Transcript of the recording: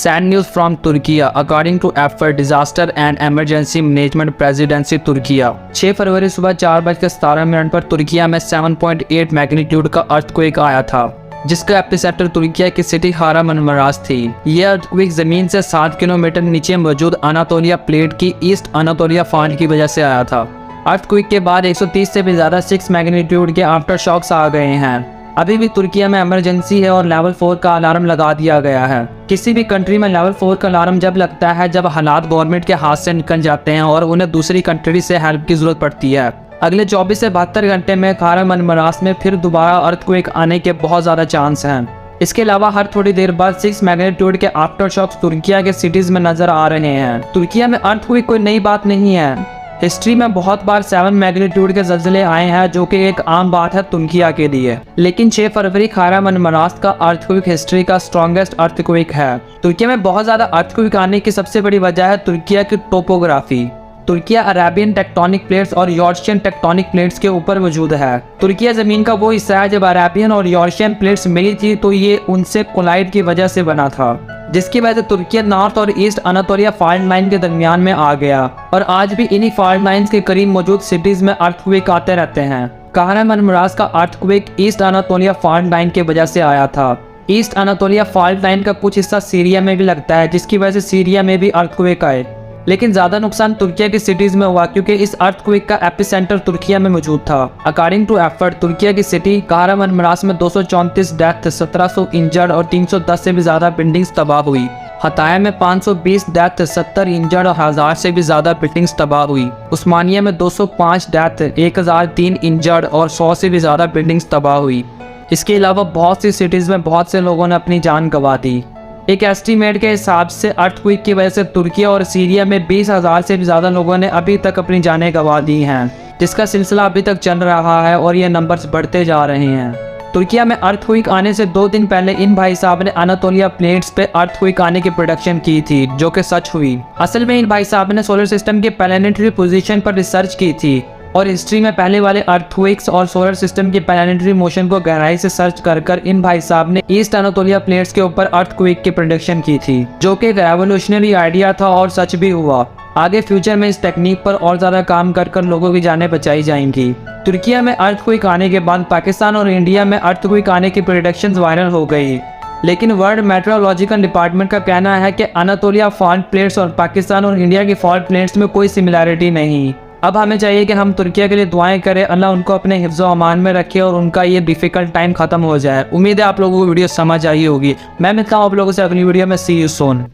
Sad news from Turkey according to effort disaster and emergency management presidency Türkiye. 6 फरवरी सुबह 4:17 पर तुर्किया में 7.8 magnitude का earthquake आया था, जिसका एपिसेंटर तुर्किया की सिटी kahramanmaraş थी। यह अर्थक्वेक जमीन से 7 किलोमीटर नीचे मौजूद अनातोलिया प्लेट की ईस्ट अनातोलिया फॉल्ट की वजह से आया था। अर्थक्वेक के बाद 130 से भी ज़्यादा 6 मैग्नीट्यूड के आफ्टर शॉक्स आ गए हैं। अभी भी तुर्किया में इमरजेंसी है और लेवल 4 का अलार्म लगा दिया गया है। किसी भी कंट्री में लेवल 4 का अलार्म जब लगता है जब हालात गवर्नमेंट के हाथ से निकल जाते हैं और उन्हें दूसरी कंट्री से हेल्प की जरूरत पड़ती है। अगले 24 से 72 घंटे में kahramanmaraş में फिर दोबारा अर्थक्वेक आने के बहुत ज़्यादा चांस हैं। इसके अलावा हर थोड़ी देर बाद 6 मैग्नीट्यूड के आफ्टर शॉक्स तुर्किया के सिटीज़ में नजर आ रहे हैं। तुर्किया में अर्थक्वेक कोई नई बात नहीं है। हिस्ट्री में बहुत बार 7 मैग्नीट्यूड के ज़लज़ले आए हैं, जो कि एक आम बात है तुर्किया के लिए। लेकिन 6 फरवरी kahramanmaraş का अर्थक्वेक हिस्ट्री का स्ट्रॉन्गेस्ट अर्थक्वेक है। तुर्किया में बहुत ज़्यादा अर्थक्वेक आने की सबसे बड़ी वजह है तुर्किया की topography. Türkiye Arabian tectonic plates और यॉर्शियन टेक्टोनिक प्लेट्स के ऊपर मौजूद है। तुर्किया ज़मीन का वो हिस्सा है जब अरेबियन और यॉर्शियन प्लेट्स मिली थी तो ये उनसे कोलाइड की वजह से बना था, जिसकी वजह से तुर्किया नॉर्थ और ईस्ट अनातोलिया फॉल्ट लाइन के दरमियान में आ गया और आज भी इन्हीं फॉल्ट लाइन्स के करीब मौजूद सिटीज में अर्थक्वेक आते रहते हैं। kahramanmaraş का earthquake east Anatolia fault line की वजह से आया था। ईस्ट अनातोलिया फॉल्ट लाइन का कुछ हिस्सा सीरिया में भी लगता है, जिसकी वजह से सीरिया में भी अर्थक्वेक आए। लेकिन ज्यादा नुकसान तुर्किया की सिटीज में हुआ क्योंकि इस अर्थक्वेक का एपिसेंटर तुर्किया में मौजूद था। अकॉर्डिंग टू एफर्ट तुर्किया की सिटी kahramanmaraş में 234 डेथ, 1700 इंजर्ड और 310 से भी ज्यादा बिल्डिंग्स तबाह हुई। हताया में 520 डेथ, 70 इंजर्ड और 1000 से भी ज्यादा बिल्डिंग्स तबाह हुई। उस्मानिया में 205 डेथ, 1003 इंजर्ड और 100 से भी ज्यादा बिल्डिंग्स तबाह हुई। इसके अलावा बहुत सी सिटीज में बहुत से लोगों ने अपनी जान गंवा दी। एक एस्टीमेट के हिसाब से अर्थक्वेक की वजह से तुर्किया और सीरिया में 20,000 से भी ज़्यादा लोगों ने अभी तक अपनी जानें गंवा दी हैं, जिसका सिलसिला अभी तक चल रहा है और ये नंबर्स बढ़ते जा रहे हैं। तुर्किया में अर्थक्वेक आने से 2 दिन पहले इन भाई साहब ने अनातोलिया प्लेट्स पे अर्थक्वेक आने की प्रोडक्शन की थी, जो कि सच हुई। असल में इन भाई साहब ने सोलर सिस्टम के प्लैनेटरी पोजीशन पर रिसर्च की थी और हिस्ट्री में पहले वाले अर्थक्वेक्स और सोलर सिस्टम के प्लैनेटरी मोशन को गहराई से सर्च कर इन भाई साहब ने ईस्ट अनातोलिया प्लेट्स के ऊपर अर्थक्वेक की प्रोडक्शन की थी, जो कि एक रेवोल्यूशनरी आइडिया था और सच भी हुआ। आगे फ्यूचर में इस टेक्निक पर और ज़्यादा काम कर लोगों की जानें बचाई जाएंगी। तुर्किया में अर्थक्वेक आने के बाद पाकिस्तान और इंडिया में अर्थक्वेक आने की प्रेडिक्शंस वायरल हो गई, लेकिन वर्ल्ड मेट्रोलॉजिकल डिपार्टमेंट का कहना है कि अनातोलिया फॉल्ट प्लेट्स और पाकिस्तान और इंडिया की फॉल्ट प्लेट्स में कोई सिमिलैरिटी नहीं। अब हमें चाहिए कि हम तुर्किया के लिए दुआएं करें, अल्लाह उनको अपने हिफ्ज़ व अमान में रखे और उनका ये डिफ़िकल्ट टाइम ख़त्म हो जाए। उम्मीद है आप लोगों को वीडियो समझ आई होगी। मैं मिलता हूँ आप लोगों से अगली वीडियो में। सी यू सून।